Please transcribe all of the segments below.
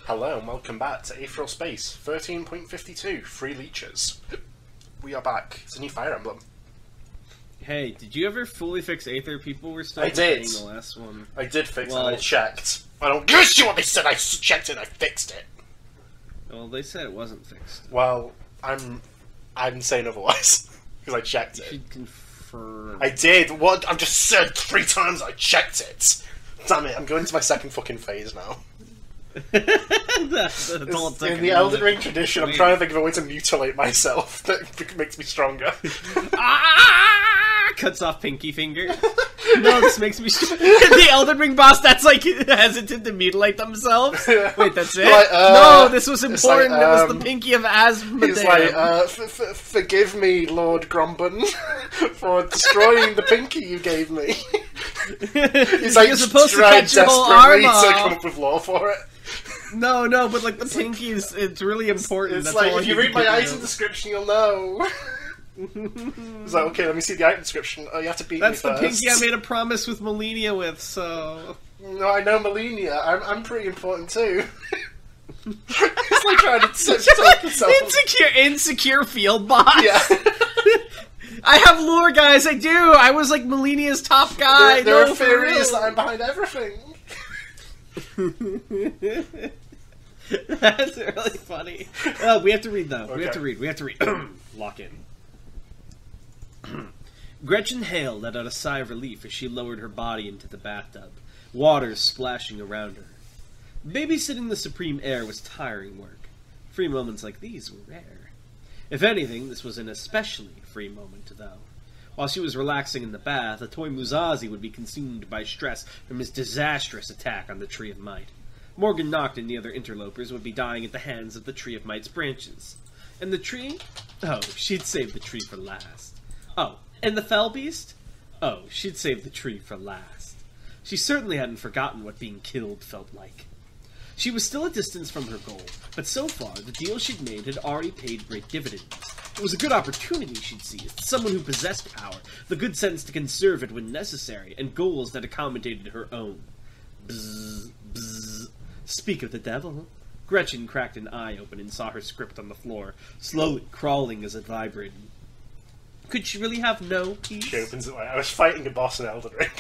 Hello and welcome back to Aetheral Space 13.52 Free Leeches. We are back. It's a new Fire Emblem. Hey, did you ever fully fix Aether? People were still I did. the last one. I did fix it. I checked. I don't give a shit what they said. I checked it. I fixed it. Well, they said it wasn't fixed. Well, I'm saying otherwise because I checked You it. should confirm. I did. What? I've just said 3 times. I checked it. Damn it! I'm going to my second fucking phase now. In the Elden Ring tradition, I'm trying to think of a way to mutilate myself that makes me stronger. Cuts off pinky finger. No, this makes me the Elden Ring boss that's like hesitant to mutilate themselves. Wait, that's it? Like, no, this was important. Like, it was the pinky of Asmodee. He's like, forgive me, Lord Gromban, for destroying the pinky you gave me. He's like, you're supposed to tried cut your whole desperately arm to off. come up with law for it. No, but like the pinky is, it's really important. It's that's like, all if you read my item description, you'll know. It's like, okay, let me see the item description. Oh, you have to beat That's me the first. pinky I made a promise with Melania with, so... No, I know Melania. I'm pretty important too. It's like trying to talk yourself. Insecure field boss. Yeah. I have lore, guys. I do. I was like Melania's top guy. There no, are theories that I'm behind everything. That's really funny. We have to read though. Okay. We have to read. Lock in. Gretchen Hale let out a sigh of relief as she lowered her body into the bathtub, water splashing around her. Babysitting the supreme heir was tiring work. Free moments like these were rare. If anything, this was an especially free moment, though. While she was relaxing in the bath, a toy Musashi would be consumed by stress from his disastrous attack on the Tree of Might. Morgan Noct and the other interlopers would be dying at the hands of the Tree of Might's branches. And the tree? Oh, she'd save the tree for last. Oh, and the fell beast? Oh, she'd save the tree for last. She certainly hadn't forgotten what being killed felt like. She was still a distance from her goal, but so far the deal she'd made had already paid great dividends. It was a good opportunity she'd seized, someone who possessed power, the good sense to conserve it when necessary, and goals that accommodated her own. Bzzz, bzzz. Speak of the devil. Gretchen cracked an eye open and saw her script on the floor, slowly crawling as it vibrated. Could she really have no peace? She opens it like, I was fighting a boss in Elden Ring.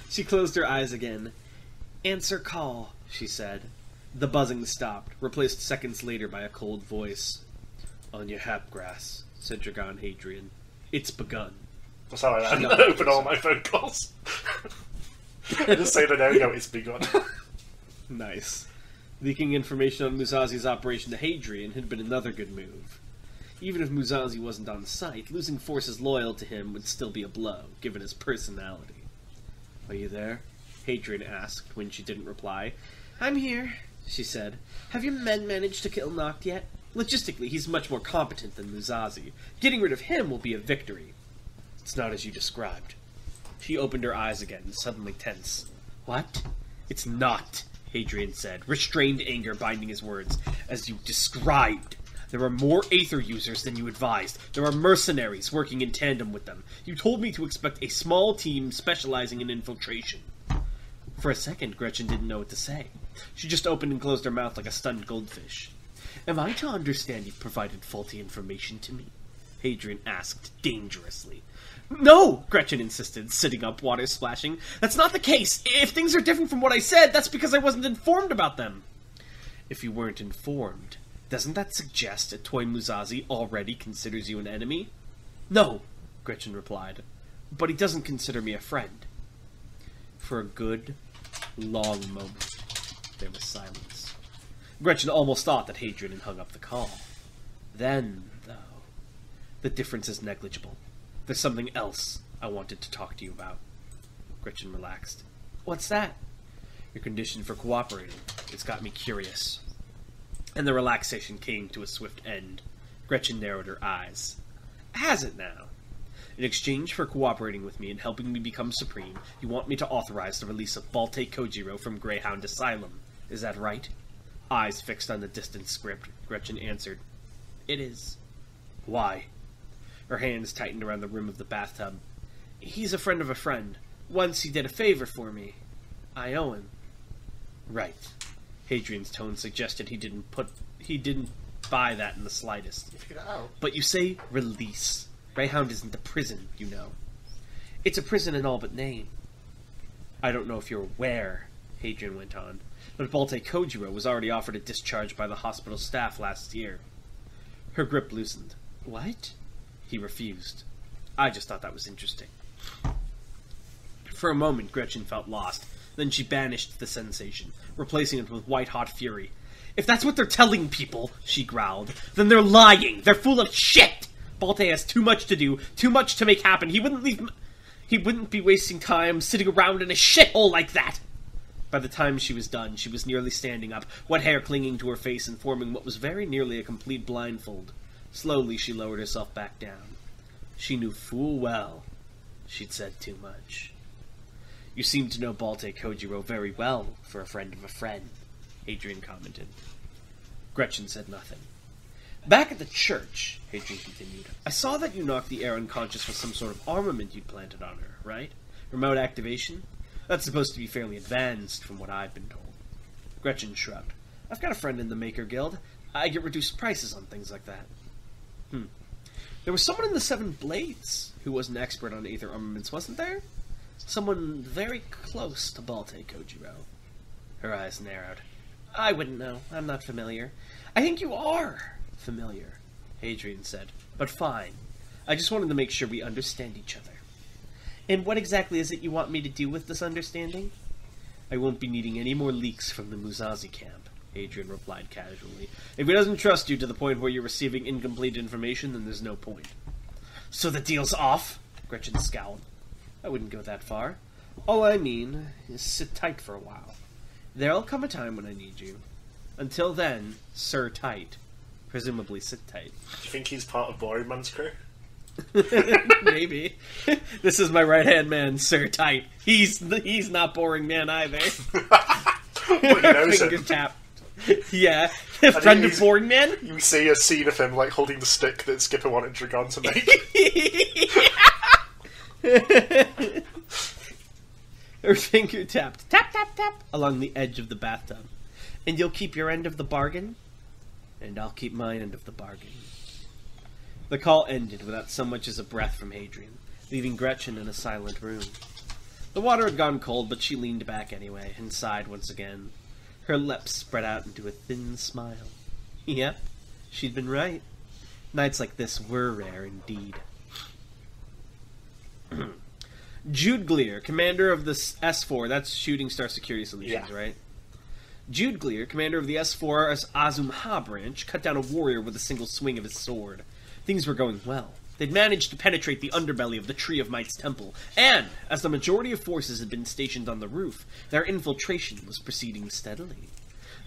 She closed her eyes again. Answer call, she said. The buzzing stopped, replaced seconds later by a cold voice. On your hapgrass, said Dragon Hadrian. It's begun. That's how I open all my phone calls. I just say there we go, it's begun. Nice. Leaking information on Musashi's operation to Hadrian had been another good move. Even if Musashi wasn't on site, losing forces loyal to him would still be a blow, given his personality. Are you there? Hadrian asked when she didn't reply. I'm here, she said. Have your men managed to kill Noct yet? Logistically, he's much more competent than Musashi. Getting rid of him will be a victory. It's not as you described. She opened her eyes again, suddenly tense. What? It's not, Hadrian said, restrained anger binding his words. As you described. There are more Aether users than you advised. There are mercenaries working in tandem with them. You told me to expect a small team specializing in infiltration. For a second, Gretchen didn't know what to say. She just opened and closed her mouth like a stunned goldfish. Am I to understand you've provided faulty information to me? Hadrian asked dangerously. No, Gretchen insisted, sitting up, water splashing. That's not the case. If things are different from what I said, that's because I wasn't informed about them. If you weren't informed, doesn't that suggest a toy Musashi already considers you an enemy? No, Gretchen replied, but he doesn't consider me a friend. For a good, long moment, there was silence. Gretchen almost thought that Hadrian had hung up the call. Then, though, the difference is negligible. There's something else I wanted to talk to you about. Gretchen relaxed. What's that? Your condition for cooperating. It's got me curious. And the relaxation came to a swift end. Gretchen narrowed her eyes. Has it now? In exchange for cooperating with me and helping me become supreme, you want me to authorize the release of Balte Kojiro from Greyhound Asylum. Is that right? Eyes fixed on the distant script, Gretchen answered. It is. Why? Her hands tightened around the rim of the bathtub. He's a friend of a friend. Once he did a favor for me. I owe him. Right. Hadrian's tone suggested he didn't buy that in the slightest. You figured it out. But you say release. Greyhound isn't a prison, you know. It's a prison in all but name. I don't know if you're aware, Hadrian went on, but Balte Kojiro was already offered a discharge by the hospital staff last year. Her grip loosened. What? He refused. I just thought that was interesting. For a moment, Gretchen felt lost. Then she banished the sensation, replacing it with white-hot fury. If that's what they're telling people, she growled, then they're lying. They're full of shit. Balte has too much to do, too much to make happen. He wouldn't be wasting time sitting around in a shithole like that. By the time she was done, she was nearly standing up, wet hair clinging to her face and forming what was very nearly a complete blindfold. Slowly she lowered herself back down. She knew full well she'd said too much. You seem to know Balte Kojiro very well, for a friend of a friend, Hadrian commented. Gretchen said nothing. Back at the church, Hadrian continued, I saw that you knocked the air unconscious with some sort of armament you'd planted on her, right? Remote activation? That's supposed to be fairly advanced, from what I've been told. Gretchen shrugged. I've got a friend in the Maker Guild. I get reduced prices on things like that. There was someone in the Seven Blades who was an expert on aether armaments, wasn't there? Someone very close to Balte Kojiro. Her eyes narrowed. I wouldn't know. I'm not familiar. I think you are familiar, Hadrian said. But fine. I just wanted to make sure we understand each other. And what exactly is it you want me to do with this understanding? I won't be needing any more leaks from the Musashi camp, Hadrian replied casually. If he doesn't trust you to the point where you're receiving incomplete information, then there's no point. So the deal's off? Gretchen scowled. I wouldn't go that far. All I mean is sit tight for a while. There'll come a time when I need you. Until then, Sir Tight. Presumably sit tight. Do you think he's part of Boring Man's crew? Maybe. This is my right-hand man, Sir Tight. He's not Boring Man either. But he knows Finger him. tap. Yeah. Friend of Boring Man? You see a scene of him like holding the stick that Skipper wanted Dragon to make. Her finger tapped, tap, tap, tap, along the edge of the bathtub. And you'll keep your end of the bargain? And I'll keep my end of the bargain. The call ended without so much as a breath from Hadrian, leaving Gretchen in a silent room. The water had gone cold, but she leaned back anyway, and sighed once again. Her lips spread out into a thin smile. Yep, she'd been right. Nights like this were rare indeed. Jude Glear, commander of the S4, that's Shooting Star Security Solutions, Yeah. right? Jude Glear, commander of the S4's Azumha branch, cut down a warrior with a single swing of his sword. Things were going well. They'd managed to penetrate the underbelly of the Tree of Might's temple, and, as the majority of forces had been stationed on the roof, their infiltration was proceeding steadily.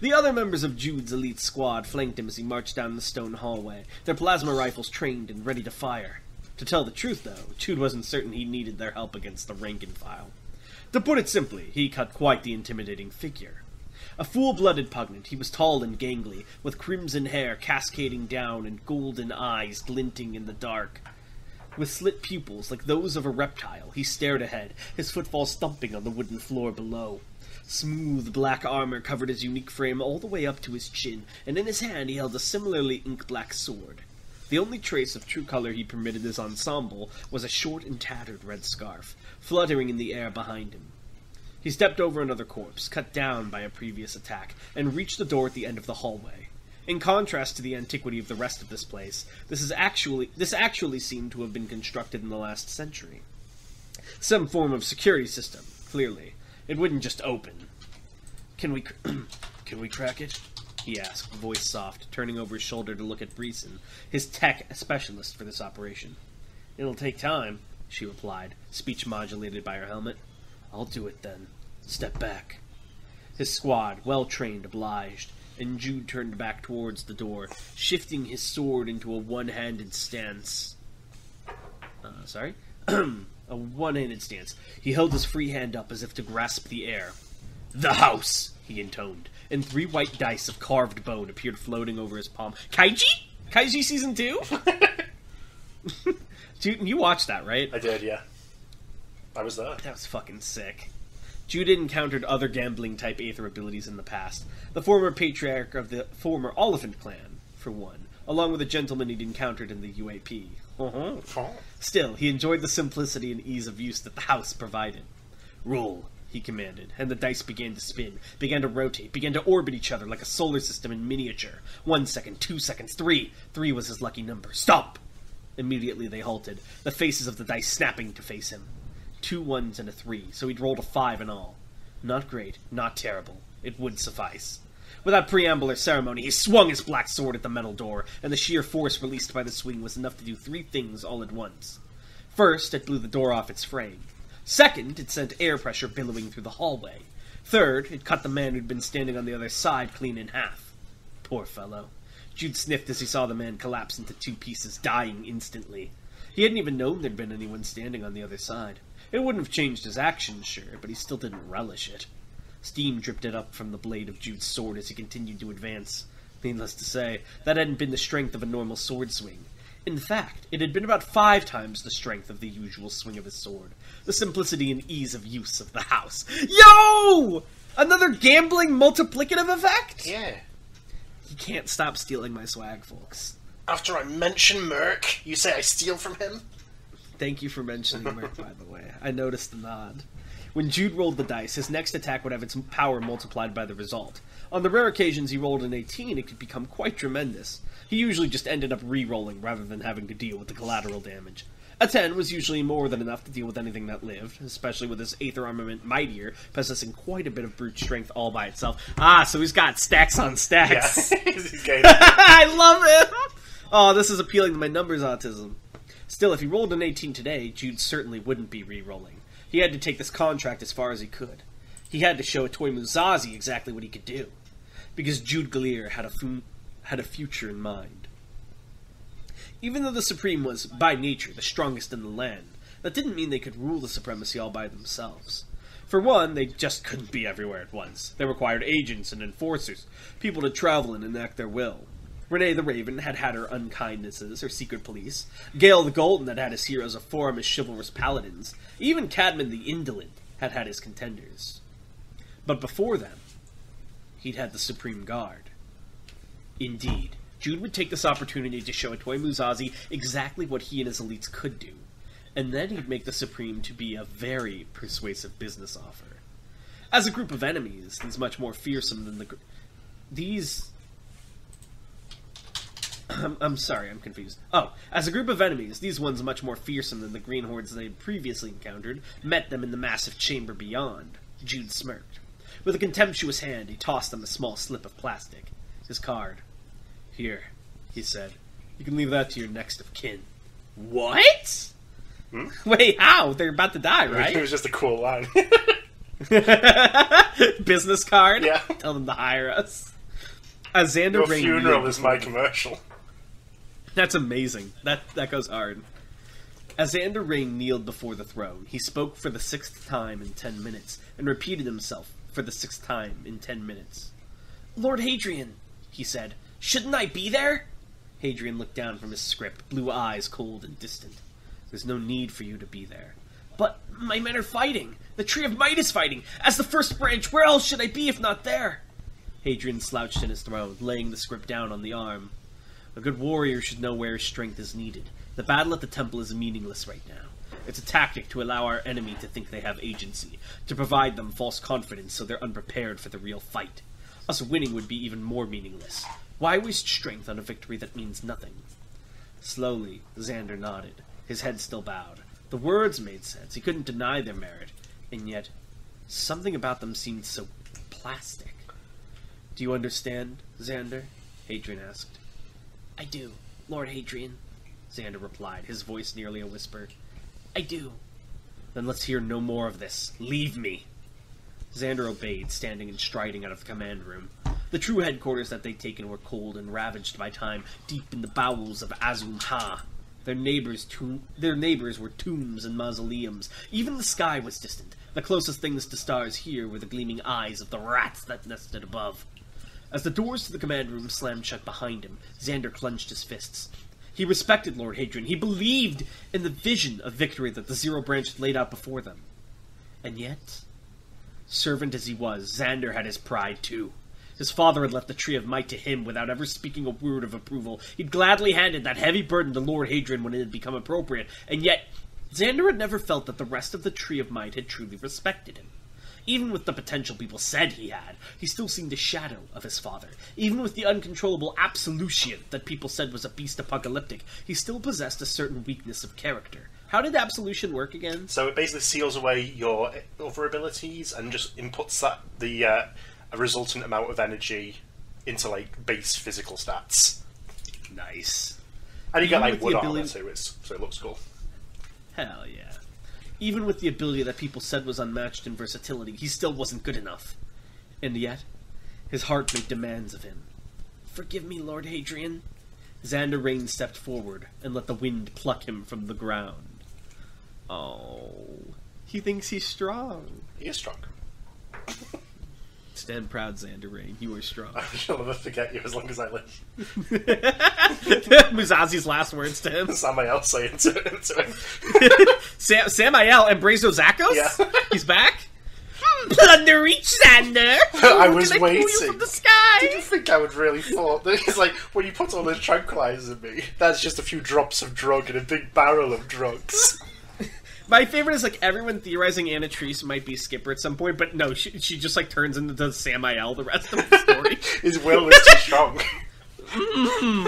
The other members of Jude's elite squad flanked him as he marched down the stone hallway, their plasma rifles trained and ready to fire. To tell the truth, though, Jude wasn't certain he needed their help against the rank-and-file. To put it simply, he cut quite the intimidating figure. A full-blooded pugnant, he was tall and gangly, with crimson hair cascading down and golden eyes glinting in the dark. With slit pupils like those of a reptile, he stared ahead, his footfalls thumping on the wooden floor below. Smooth black armor covered his unique frame all the way up to his chin, and in his hand he held a similarly ink-black sword. The only trace of true color he permitted his ensemble was a short and tattered red scarf, fluttering in the air behind him. He stepped over another corpse, cut down by a previous attack, and reached the door at the end of the hallway. In contrast to the antiquity of the rest of this place, this actually seemed to have been constructed in the last century. Some form of security system, clearly. It wouldn't just open. Can we crack it? He asked, voice soft, turning over his shoulder to look at Breeson, his tech specialist for this operation. It'll take time, she replied, speech modulated by her helmet. I'll do it then. Step back. His squad, well-trained, obliged, and Jude turned back towards the door, shifting his sword into a one-handed stance. A one-handed stance. He held his free hand up as if to grasp the air. The house, he intoned, and 3 white dice of carved bone appeared floating over his palm. Kaiji? Kaiji Season 2? Dude, you watched that, right? I did, yeah. I was there. That was fucking sick. Jude had encountered other gambling-type Aether abilities in the past. The former patriarch of the former Oliphant clan, for one, along with a gentleman he'd encountered in the UAP. Still, he enjoyed the simplicity and ease of use that the house provided. Roll, he commanded, and the dice began to spin, began to rotate, began to orbit each other like a solar system in miniature. 1 second, 2 seconds, 3. 3 was his lucky number. Stop! Immediately they halted, the faces of the dice snapping to face him. 2 1s and a 3, so he'd rolled a 5 in all. Not great, not terrible. It would suffice. Without preamble or ceremony, he swung his black sword at the metal door, and the sheer force released by the swing was enough to do 3 things all at once. First, it blew the door off its frame. Second, it sent air pressure billowing through the hallway. Third, it cut the man who'd been standing on the other side clean in half. Poor fellow. Jude sniffed as he saw the man collapse into 2 pieces, dying instantly. He hadn't even known there'd been anyone standing on the other side. It wouldn't have changed his actions, sure, but he still didn't relish it. Steam dripped up from the blade of Jude's sword as he continued to advance. Needless to say, that hadn't been the strength of a normal sword swing. In fact, it had been about 5 times the strength of the usual swing of his sword. The simplicity and ease of use of the house. Yo! Another gambling multiplicative effect? Yeah. He can't stop stealing my swag, folks. After I mention Merc, you say I steal from him? Thank you for mentioning Merc, by the way. I noticed the nod. When Jude rolled the dice, his next attack would have its power multiplied by the result. On the rare occasions he rolled an 18, it could become quite tremendous. He usually just ended up re-rolling rather than having to deal with the collateral damage. A 10 was usually more than enough to deal with anything that lived, especially with his Aether Armament Mightier, possessing quite a bit of brute strength all by itself. Ah, so he's got stacks on stacks. Yeah, he's gay. I love him! Oh, this is appealing to my numbers autism. Still, if he rolled an 18 today, Jude certainly wouldn't be re-rolling. He had to take this contract as far as he could. He had to show Toy Musashi exactly what he could do. Because Jude Gallier had a future in mind. Even though the Supreme was, by nature, the strongest in the land, that didn't mean they could rule the supremacy all by themselves. For one, they just couldn't be everywhere at once. They required agents and enforcers, people to travel and enact their will. Renee the Raven had her unkindnesses, her secret police. Gale the Golden had his heroes of form as chivalrous paladins. Even Cadman the Indolent had his contenders. But before them, he'd had the Supreme Guard. Indeed, Jude would take this opportunity to show Toy Musashi exactly what he and his elites could do, and then he'd make the Supreme to be a very persuasive business offer. As a group of enemies, these much more fearsome than I'm sorry, I'm confused. Oh, as a group of enemies, these ones much more fearsome than the green hordes they had previously encountered, met them in the massive chamber beyond. Jude smirked. With a contemptuous hand, he tossed them a small slip of plastic. His card. Here, he said. You can leave that to your next of kin. What? Wait, how? They're about to die, right? It was just a cool line. Business card? Yeah. Tell them to hire us. As Xander Your Ring funeral is my commercial. That's amazing. That goes hard. As Xander Ring kneeled before the throne, he spoke for the 6th time in 10 minutes, and repeated himself for the 6th time in 10 minutes. Lord Hadrian, he said, shouldn't I be there? Hadrian looked down from his script, blue eyes cold and distant. There's no need for you to be there. But my men are fighting. The Tree of Might is fighting. As the first branch, where else should I be if not there? Hadrian slouched in his throne, laying the script down on the arm. A good warrior should know where his strength is needed. The battle at the temple is meaningless right now. It's a tactic to allow our enemy to think they have agency, to provide them false confidence so they're unprepared for the real fight. Us winning would be even more meaningless. Why waste strength on a victory that means nothing? Slowly, Xander nodded, his head still bowed. The words made sense. He couldn't deny their merit. And yet, something about them seemed so plastic. Do you understand, Xander? Hadrian asked. I do, Lord Hadrian, Xander replied, his voice nearly a whisper. I do. Then let's hear no more of this. Leave me. Xander obeyed, standing and striding out of the command room. The true headquarters that they'd taken were cold and ravaged by time, deep in the bowels of Azum-Ha. Their neighbors were tombs and mausoleums. Even the sky was distant. The closest things to stars here were the gleaming eyes of the rats that nested above. As the doors to the command room slammed shut behind him, Xander clenched his fists. He respected Lord Hadrian. He believed in the vision of victory that the Zero Branch had laid out before them. And yet, Servant as he was, Xander had his pride too. His father had left the Tree of Might to him without ever speaking a word of approval. He'd gladly handed that heavy burden to Lord Hadrian when it had become appropriate, and yet Xander had never felt that the rest of the Tree of Might had truly respected him. Even with the potential people said he had, he still seemed a shadow of his father. Even with the uncontrollable absolution that people said was a beast apocalyptic, he still possessed a certain weakness of character. How did absolution work again? So it basically seals away your other abilities and just inputs a resultant amount of energy into, like, base physical stats. Nice. And you get, like, wood armor too, so it looks cool. Hell yeah. Even with the ability that people said was unmatched in versatility, he still wasn't good enough. And yet, his heart made demands of him. Forgive me, Lord Hadrian. Xander Rain stepped forward and let the wind pluck him from the ground. Oh, he thinks he's strong. He is strong. Stand proud, Xander Rain. You are strong. I shall never forget you as long as I live. Musazi's last words to him. Samael saying to him. Samael and Brazo Zakos? Yeah. He's back? Plunder each Xander! I was Can waiting. I pull you from the sky? Did you think I would really thought that? It's like, when you put all those tranquilizers in me, that's just a few drops of drug in a big barrel of drugs. My favorite is, like, everyone theorizing Anatrice might be Skipper at some point, but no, she just, like, turns into Samael the rest of the story. His will is too strong.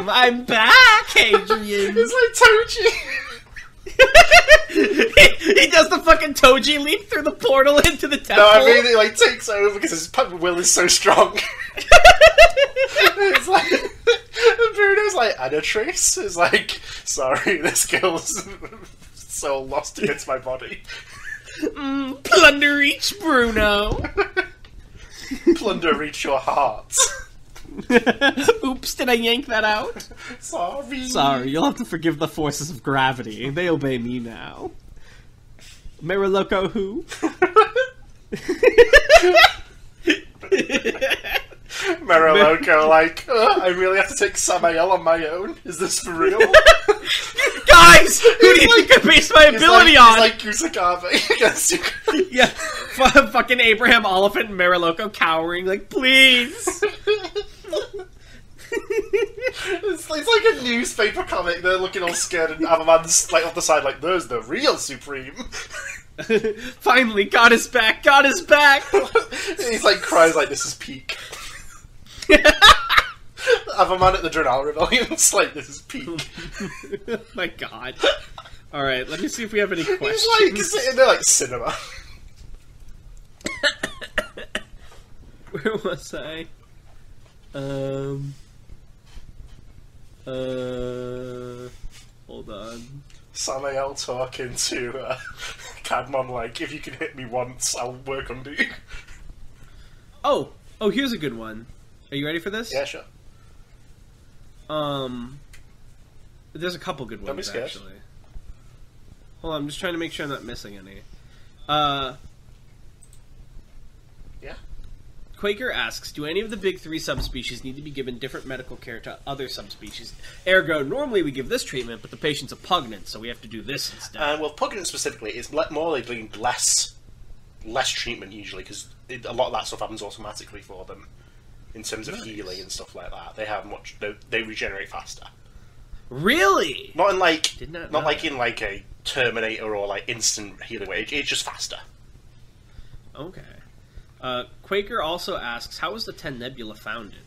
I'm back, Hadrian! It's like Toji! he does the fucking Toji leap through the portal into the temple. No, I mean, it, like, takes over because his will is so strong. It's like... And Bruno's like, Anatrice? It's like, sorry, this girl's... so lost against my body. Plunder each Bruno. Plunder reach your heart. Oops, did I yank that out? Sorry, you'll have to forgive the forces of gravity. They obey me now. Mariloco who? Mariloco like, I really have to take Samael on my own? Is this for real? Guys! Who do you think I based my ability on? He's like Kusakabe against you. Yeah, fucking Abraham Oliphant and Mariloco cowering, like, please! It's like a newspaper comic. They're looking all scared, and Avaman's like off the side, like, "There's the real Supreme." Finally, God is back! God is back! He's like cries like, "This is peak." Avaman at the Drenal Rebellion's like, "This is peak." My God! All right, let me see if we have any questions. He's like sitting there like cinema. Where was I? Hold on. Samael talking to Cadmon like, if you can hit me once, I'll work under you. Oh, here's a good one. Are you ready for this? Yeah, sure. There's a couple good Don't be ones, scared. actually. Hold on, I'm just trying to make sure I'm not missing any. Yeah. Quaker asks, do any of the big three subspecies need to be given different medical care to other subspecies? Ergo, normally we give this treatment, but the patient's a pugnant, so we have to do this instead. Well, pugnant specifically is more like doing less treatment usually, because a lot of that stuff happens automatically for them in terms of healing and stuff like that. They have they regenerate faster. Really? Not in like not like in like a Terminator or like instant healing way. It's just faster. Okay. Quaker also asks, how was the 10 Nebula founded?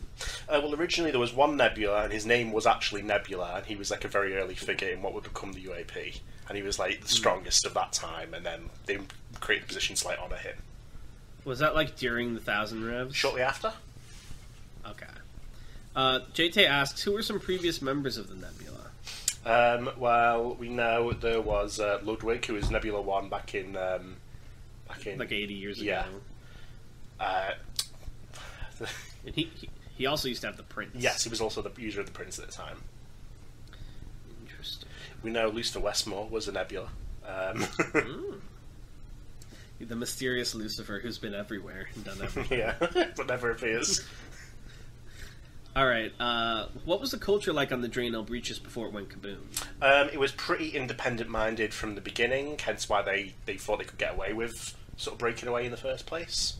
Well, originally there was one Nebula, and his name was actually Nebula, and he was like a very early figure in what would become the UAP, and he was like the strongest of that time, and then they created positions to like honour him. Was that like during the 1000 Revs? Shortly after? Okay. JT asks, who were some previous members of the Nebula? Well, we know there was Ludwig, who was Nebula 1 back in like 80 years ago. Yeah. And he also used to have the Prince. Yes, he was also the user of the Prince at the time. Interesting. We know Lucifer Westmore was a Nebula. The mysterious Lucifer who's been everywhere and done everything. Yeah, but never appears. Alright, what was the culture like on the Draenor Breaches before it went kaboom? It was pretty independent-minded from the beginning, hence why they thought they could get away with sort of breaking away in the first place.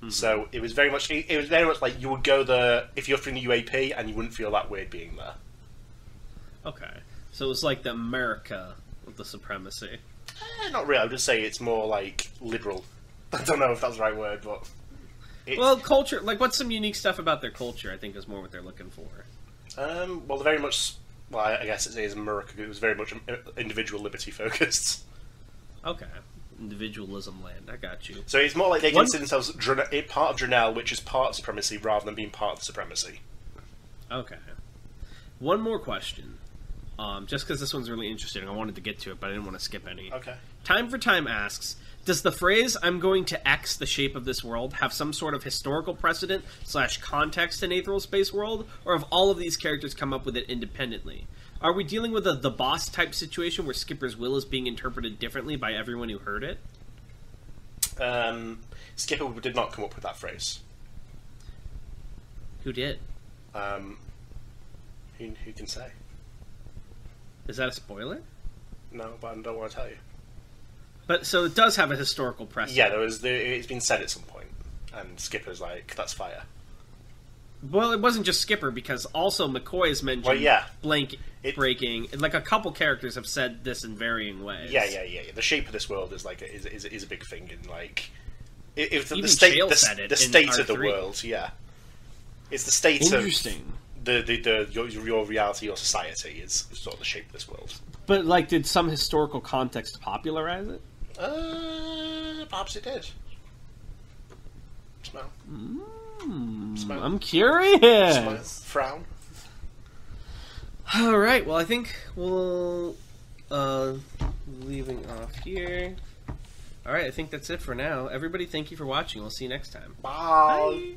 So it was very much like you would go there if you're from the UAP and you wouldn't feel that weird being there. Okay. So it was like the America of the supremacy. Not really. I would just say it's more like liberal. I don't know if that's the right word, but well, culture. Like, what's some unique stuff about their culture? I think is more what they're looking for. Well, they're very much. Well, I guess it is America. It was very much individual liberty focused. Okay. Individualism land. I got you. So it's more like they consider themselves part of Drenel, which is part of supremacy, rather than being part of the supremacy. Okay. One more question. Just because this one's really interesting, I wanted to get to it, but I didn't want to skip any. Okay. Time for Time asks, does the phrase, I'm going to X the shape of this world, have some sort of historical precedent / context in Aetheral Space world, or have all of these characters come up with it independently? Are we dealing with the boss type situation where Skipper's will is being interpreted differently by everyone who heard it? Skipper did not come up with that phrase. Who did? Who can say? Is that a spoiler? No, but I don't want to tell you. But so it does have a historical precedent. Yeah, it's been said at some point, and Skipper's like, "That's fire." Well, it wasn't just Skipper, because also McCoy has mentioned blank breaking. Like, a couple characters have said this in varying ways. Yeah. The shape of this world is like is a big thing in like if even the state Shale said it the in state R3. of the world. Yeah, it's the state of your reality, your society is sort of the shape of this world. But like, did some historical context popularize it? Perhaps it did. Smile. Smile. I'm curious. Smile. Frown. All right. Well, I think we'll leaving off here. All right. I think that's it for now. Everybody, thank you for watching. We'll see you next time. Bye. Bye.